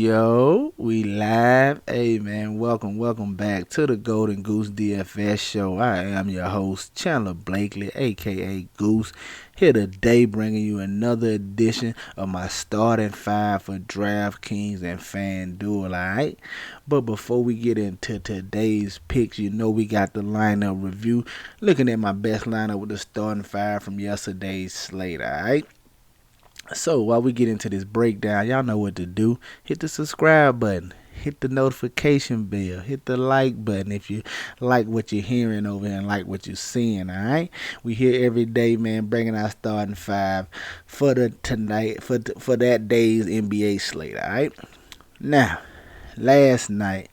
Yo, we live. Hey man, welcome back to the Golden Goose DFS show. I am your host, Chandler Blakely, aka Goose, here today bringing you another edition of my starting five for DraftKings and Fanduel, alright? But before we get into today's picks, you know we got the lineup review. Looking at my best lineup with the starting five from yesterday's slate, alright? So while we get into this breakdown, y'all know what to do. Hit the subscribe button. Hit the notification bell. Hit the like button if you like what you're hearing over here and like what you're seeing, alright? We here every day, man, bringing our starting five for that day's NBA slate, alright? Now, last night,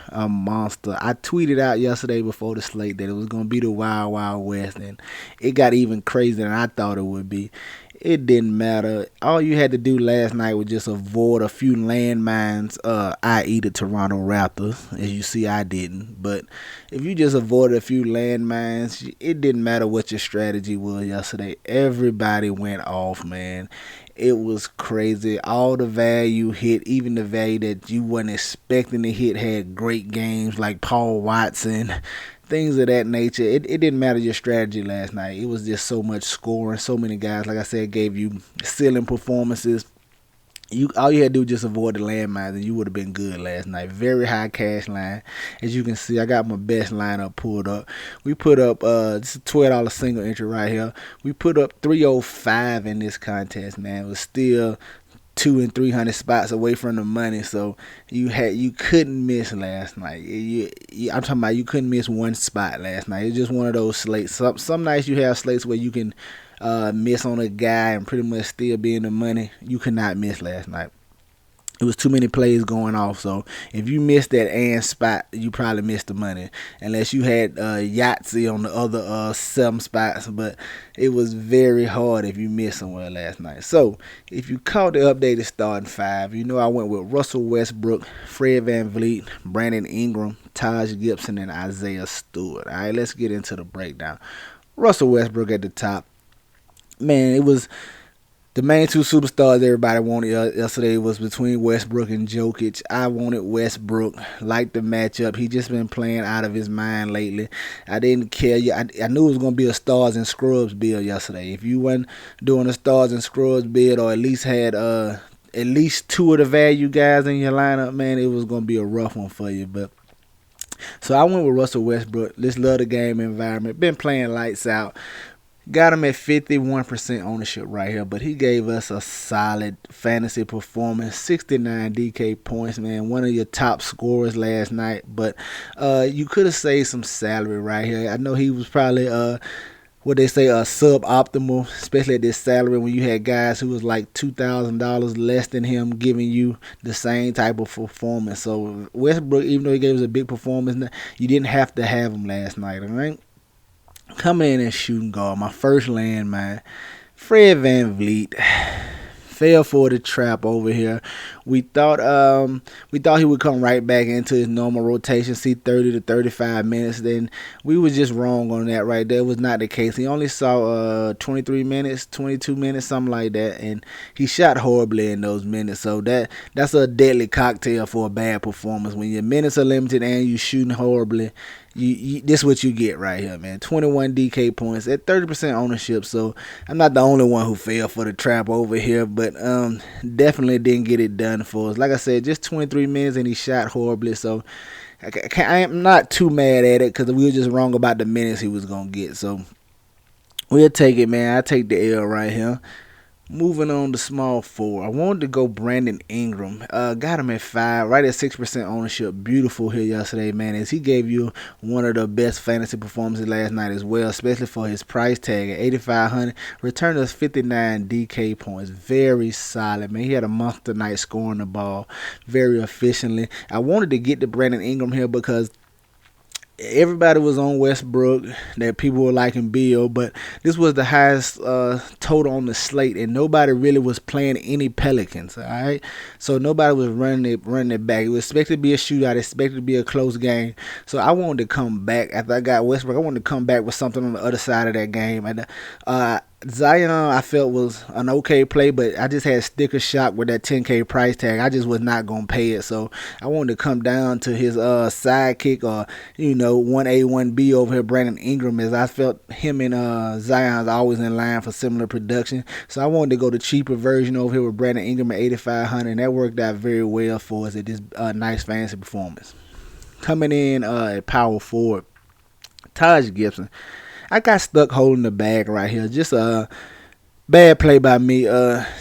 a monster. I tweeted out yesterday before the slate that it was going to be the Wild Wild West, and it got even crazier than I thought it would be. It didn't matter. All you had to do last night was just avoid a few landmines, i.e. the Toronto Raptors. As you see, I didn't. But if you just avoided a few landmines, it didn't matter what your strategy was yesterday. Everybody went off, man. It was crazy. All the value hit, even the value that you wasn't expecting to hit, had great games like Paul Watson, things of that nature. It didn't matter your strategy last night. It was just so much scoring. So many guys, like I said, gave you ceiling performances. All you had to do was just avoid the landmines and you would have been good last night. Very high cash line. As you can see, I got my best lineup pulled up. We put up this is a $12 single entry right here. We put up 305 in this contest, man. It was still 200 and 300 spots away from the money, so you couldn't miss last night. I'm talking about you couldn't miss one spot last night. It's just one of those slates. Some nights you have slates where you can miss on a guy and pretty much still be in the money. You could not miss last night. It was too many plays going off, so if you missed that and spot, you probably missed the money, unless you had Yahtzee on the other 7 spots, but it was very hard if you missed somewhere last night. So if you caught the updated starting five, you know I went with Russell Westbrook, Fred VanVleet, Brandon Ingram, Taj Gibson, and Isaiah Stewart. All right, let's get into the breakdown. Russell Westbrook at the top. Man, it was the main two superstars everybody wanted yesterday was between Westbrook and Jokic. I wanted Westbrook, liked the matchup. He just been playing out of his mind lately. I didn't care. I knew it was going to be a stars and scrubs build yesterday. If you wasn't doing a stars and scrubs build or at least had at least 2 of the value guys in your lineup, man, it was going to be a rough one for you. But so I went with Russell Westbrook. Just love the game environment. Been playing lights out. Got him at 51% ownership right here, but he gave us a solid fantasy performance. 69 DK points, man. One of your top scorers last night, but you could have saved some salary right here. I know he was probably what they say suboptimal, especially at this salary when you had guys who was like $2,000 less than him giving you the same type of performance. So Westbrook, even though he gave us a big performance, you didn't have to have him last night, all right? Coming in and shooting guard, my first landmine, Fred VanVleet. Fell for the trap over here. We thought he would come right back into his normal rotation, see 30 to 35 minutes. Then we was just wrong on that right there. It was not the case. He only saw 23 minutes, 22 minutes, something like that, and he shot horribly in those minutes. So that's a deadly cocktail for a bad performance. When your minutes are limited and you shooting horribly, this is what you get right here, man. 21 DK points at 30% ownership. So I'm not the only one who fell for the trap over here, but definitely didn't get it done for us. Like I said, just 23 minutes and he shot horribly. So I am not too mad at it because we were just wrong about the minutes he was gonna get. So we'll take it, man. I take the L right here. Moving on to small forward, I wanted to go Brandon Ingram. Got him at 5, right at 6% ownership. Beautiful here yesterday, man, as he gave you one of the best fantasy performances last night as well, especially for his price tag at $8,500. Returned us 59 DK points. Very solid, man. He had a monster night scoring the ball very efficiently. I wanted to get to Brandon Ingram here because everybody was on Westbrook, that people were liking Bill, but this was the highest total on the slate, and nobody really was playing any Pelicans, all right? So nobody was running it back. It was expected to be a shootout, expected to be a close game. So I wanted to come back after I got Westbrook. I wanted to come back with something on the other side of that game. And Zion, I felt was an okay play, but I just had sticker shock with that 10K price tag. I just was not gonna pay it, so I wanted to come down to his sidekick, or 1A 1B over here, Brandon Ingram, as I felt him and Zion's always in line for similar production. So I wanted to go the cheaper version over here with Brandon Ingram at 8,500, and that worked out very well for us at this nice fantasy performance. Coming in at power forward, Taj Gibson. I got stuck holding the bag right here. Just a bad play by me.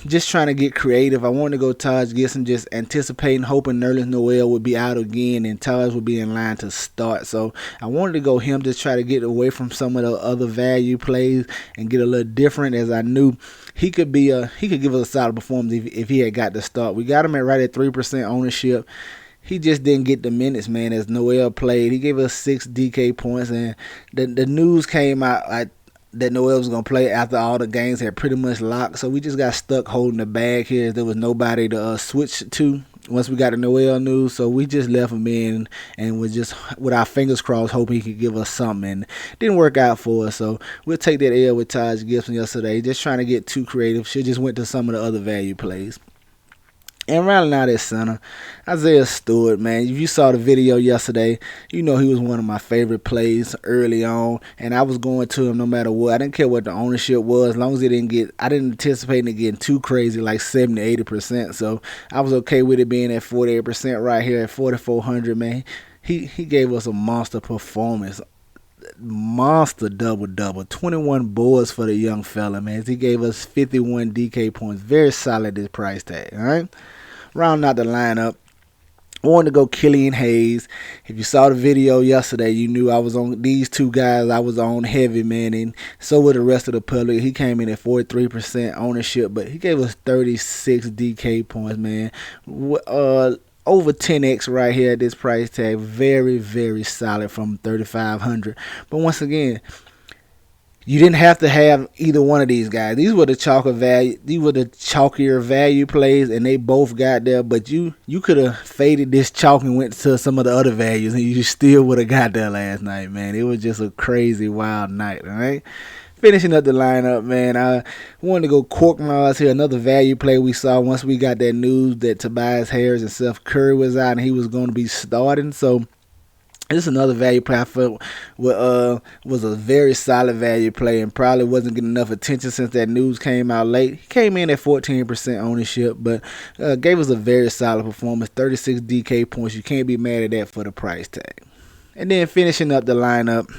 Just trying to get creative. I wanted to go Taj Gibson, just anticipating, hoping Nerlens Noel would be out again and Taj would be in line to start. So I wanted to go him, just try to get away from some of the other value plays and get a little different, as I knew he could give us a solid performance if he had got the start. We got him right at 3% ownership. He just didn't get the minutes, man, as Noel played. He gave us 6 DK points, and the news came out that Noel was going to play after all the games had pretty much locked. So we just got stuck holding the bag here. There was nobody to switch to once we got the Noel news. So we just left him in and was just with our fingers crossed hoping he could give us something. And it didn't work out for us. So we'll take that L with Taj Gibson yesterday. Just trying to get too creative. Should just went to some of the other value plays. And rounding out at center, Isaiah Stewart, man. If you saw the video yesterday, he was one of my favorite plays early on. And I was going to him no matter what. I didn't care what the ownership was, as long as I didn't anticipate it getting too crazy, like 70-80%. So I was okay with it being at 48% right here at 4,400, man. He gave us a monster performance. Monster double 21 boards for the young fella, man. He gave us 51 DK points. Very solid this price tag. All right, rounding out the lineup, I wanted to go Killian Hayes. If you saw the video yesterday, you knew I was on these two guys. I was on heavy, man, and so were the rest of the public. He came in at 43% ownership, but he gave us 36 DK points, man. Over 10x right here at this price tag. Very, very solid from 3,500. But once again, you didn't have to have either one of these guys. These were the chalkier value plays, and they both got there. But you could have faded this chalk and went to some of the other values, and you still would have got there last night, man. It was just a crazy, wild night, all right? Finishing up the lineup, man, I wanted to go Korkmaz here. Another value play we saw once we got that news that Tobias Harris and Seth Curry was out and he was going to be starting. So this is another value play I felt was a very solid value play and probably wasn't getting enough attention since that news came out late. He came in at 14% ownership, but gave us a very solid performance, 36 DK points. You can't be mad at that for the price tag. And then finishing up the lineup,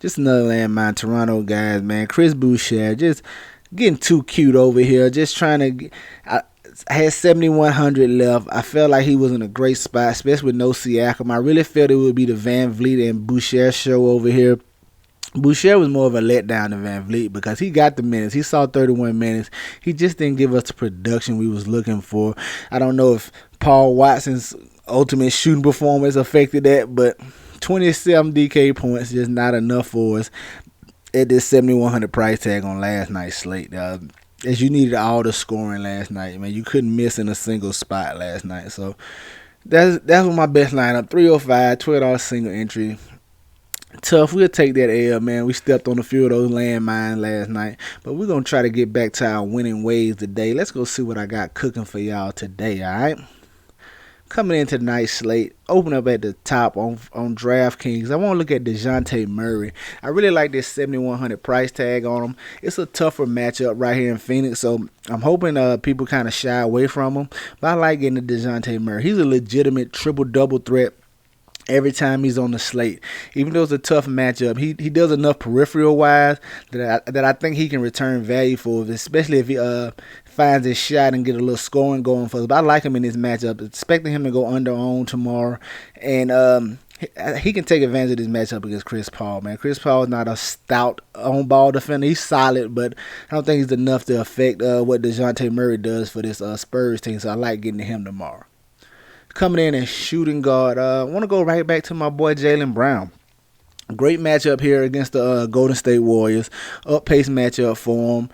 just another landmine, Toronto guys, man. Chris Boucher, just getting too cute over here. Just trying to I had 7,100 left. I felt like he was in a great spot, especially with no Siakam. I really felt it would be the Van Vliet and Boucher show over here. Boucher was more of a letdown than Van Vliet because he got the minutes. He saw 31 minutes. He just didn't give us the production we was looking for. I don't know if Paul Watson's ultimate shooting performance affected that, but 27 DK points, just not enough for us at this 7,100 price tag on last night's slate. As you needed all the scoring last night, man. You couldn't miss in a single spot last night. So that's what my best lineup. 305, $12 single entry. Tough. We'll take that L, man. We stepped on a few of those landmines last night, but we're going to try to get back to our winning ways today. Let's go see what I got cooking for y'all today, all right? Coming into tonight's slate, open up at the top on DraftKings. I want to look at Deshante Murray. I really like this 7,100 price tag on him. It's a tougher matchup right here in Phoenix, so I'm hoping people kind of shy away from him. But I like getting the Deshante Murray. He's a legitimate triple-double threat every time he's on the slate. Even though it's a tough matchup, he does enough peripheral-wise that I think he can return value for it, especially if he finds his shot and get a little scoring going for us. But I like him in this matchup, expecting him to go under on tomorrow. And he can take advantage of this matchup against Chris Paul, man. Chris Paul is not a stout on-ball defender. He's solid, but I don't think he's enough to affect what Deshante Murray does for this Spurs team. So I like getting to him tomorrow. Coming in and shooting guard, I want to go right back to my boy Jaylen Brown. Great matchup here against the Golden State Warriors. Up-pace matchup for him.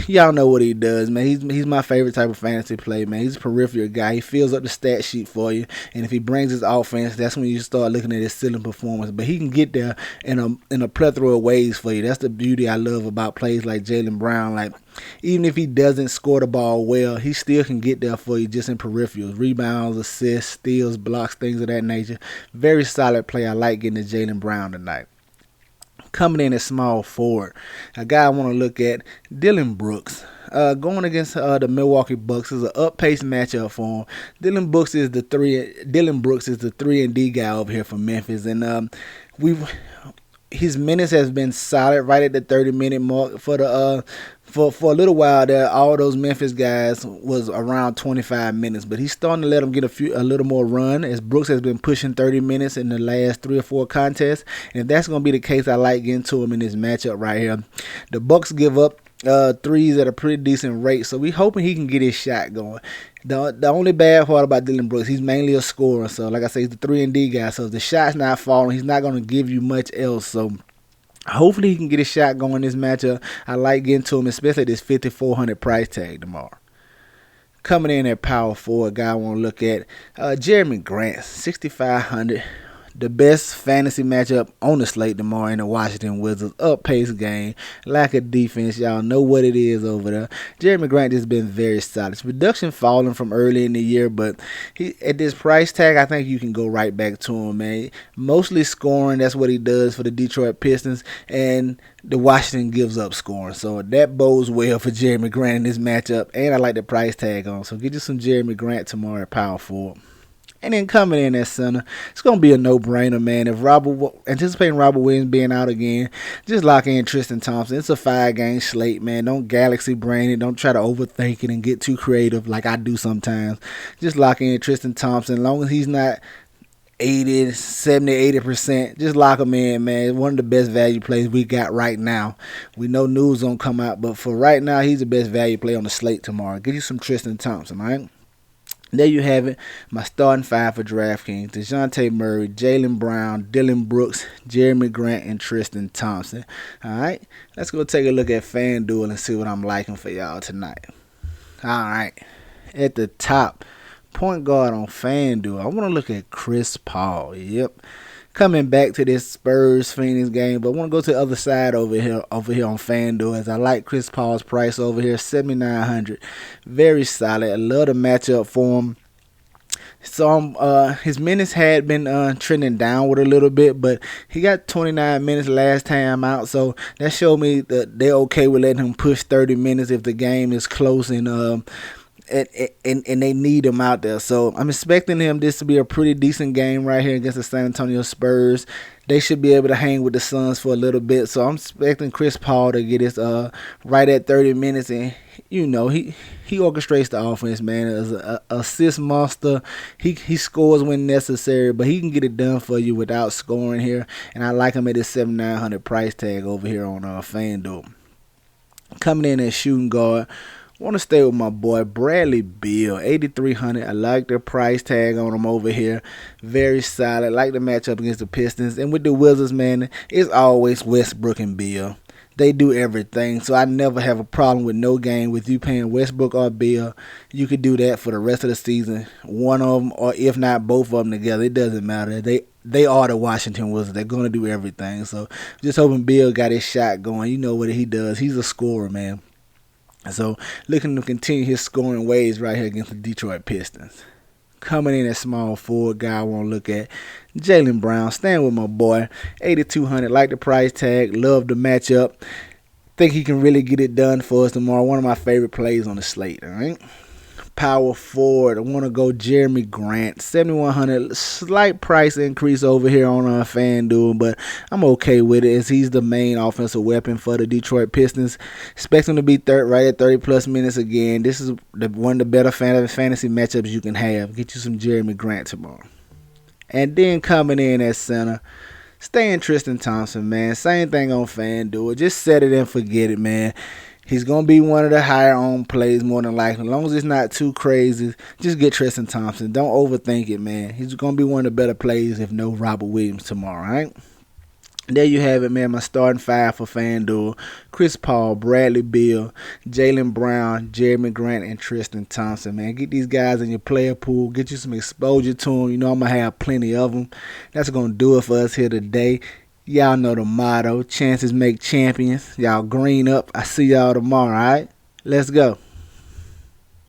Y'all know what he does, man. He's my favorite type of fantasy play, man. He's a peripheral guy. He fills up the stat sheet for you, and if he brings his offense, that's when you start looking at his ceiling performance. But he can get there in a plethora of ways for you. That's the beauty I love about plays like Jaylen Brown. Like, even if he doesn't score the ball well, he still can get there for you just in peripherals, rebounds, assists, steals, blocks, things of that nature. Very solid play. I like getting to Jaylen Brown tonight. Coming in at small forward, a guy I want to look at, Dillon Brooks. Going against the Milwaukee Bucks is an up-paced matchup for him. Dillon Brooks is the 3-and-D guy over here for Memphis, and his minutes has been solid right at the 30-minute mark for the for a little while there. All those Memphis guys was around 25 minutes, but he's starting to let them get a little more run, as Brooks has been pushing 30 minutes in the last 3 or 4 contests. And if that's going to be the case, I like getting to him in this matchup right here. The Bucks give up threes at a pretty decent rate, so we hoping he can get his shot going. The only bad part about Dillon Brooks, he's mainly a scorer. So like I say, he's the 3-and-D guy. So if the shot's not falling, he's not going to give you much else. So hopefully he can get his shot going in this matchup. I like getting to him, especially at this $5,400 price tag tomorrow. Coming in at power forward, guy I want to look at, Jeremy Grant, $6,500. The best fantasy matchup on the slate tomorrow in the Washington Wizards. Up-paced game, lack of defense. Y'all know what it is over there. Jeremy Grant has been very solid. His production falling from early in the year, but he at this price tag, I think you can go right back to him, man. Mostly scoring, that's what he does for the Detroit Pistons, and the Washington gives up scoring. So that bodes well for Jeremy Grant in this matchup, and I like the price tag on. So get you some Jeremy Grant tomorrow at power forward. And then coming in at center, it's going to be a no-brainer, man. If anticipating Robert Williams being out again, just lock in Tristan Thompson. It's a 5-game slate, man. Don't galaxy brain it. Don't try to overthink it and get too creative like I do sometimes. Just lock in Tristan Thompson. As long as he's not 80%, just lock him in, man. It's one of the best value plays we got right now. We know news don't come out, but for right now, he's the best value play on the slate tomorrow. Get you some Tristan Thompson, all right? There you have it, my starting 5 for DraftKings: Deshante Murray, Jaylen Brown, Dillon Brooks, Jeremy Grant, and Tristan Thompson. All right, let's go take a look at Fanduel and see what I'm liking for y'all tonight. All right, at the top, point guard on Fanduel, I want to look at Chris Paul. Yep. Coming back to this Spurs-Phoenix game, but I want to go to the other side over here on FanDuel, as I like Chris Paul's price over here, $7,900. Very solid. I love the matchup for him. So his minutes had been trending downward a little bit, but he got 29 minutes last time out, so that showed me that they're okay with letting him push 30 minutes if the game is close and they need him out there. So I'm expecting this to be a pretty decent game right here against the San Antonio Spurs. They should be able to hang with the Suns for a little bit. So I'm expecting Chris Paul to get his right at 30 minutes. And, you know, he orchestrates the offense, man. As an assist monster, he scores when necessary, but he can get it done for you without scoring here. And I like him at his $7,900 price tag over here on FanDuel. Coming in as shooting guard, want to stay with my boy Bradley Beal, $8,300. I like the price tag on him over here. Very solid. Like the matchup against the Pistons. And with the Wizards, man, it's always Westbrook and Beal. They do everything, so I never have a problem with no game with you paying Westbrook or Beal. You could do that for the rest of the season. One of them, or if not both of them together, it doesn't matter. They are the Washington Wizards. They're going to do everything. So just hoping Beal got his shot going. You know what he does. He's a scorer, man. So looking to continue his scoring ways right here against the Detroit Pistons. Coming in at small forward, guy I want to look at, Jaylen Brown. Staying with my boy, $8,200. Like the price tag. Love the matchup. Think he can really get it done for us tomorrow. One of my favorite plays on the slate. All right. Power forward, I want to go Jeremy Grant, $7,100. Slight price increase over here on FanDuel, but I'm okay with it as he's the main offensive weapon for the Detroit Pistons. Expect him to be right at 30-plus minutes again. This is one of the better fantasy matchups you can have. Get you some Jeremy Grant tomorrow. And then coming in at center, staying Tristan Thompson, man. Same thing on FanDuel. Just set it and forget it, man. He's going to be one of the higher owned plays more than likely. As long as it's not too crazy, just get Tristan Thompson. Don't overthink it, man. He's going to be one of the better plays if no Robert Williams tomorrow, all right? There you have it, man. My starting five for Fanduel: Chris Paul, Bradley Beal, Jaylen Brown, Jeremy Grant, and Tristan Thompson, man. Get these guys in your player pool. Get you some exposure to them. You know I'm going to have plenty of them. That's going to do it for us here today. Y'all know the motto: chances make champions. Y'all green up. I see y'all tomorrow, all right? Let's go.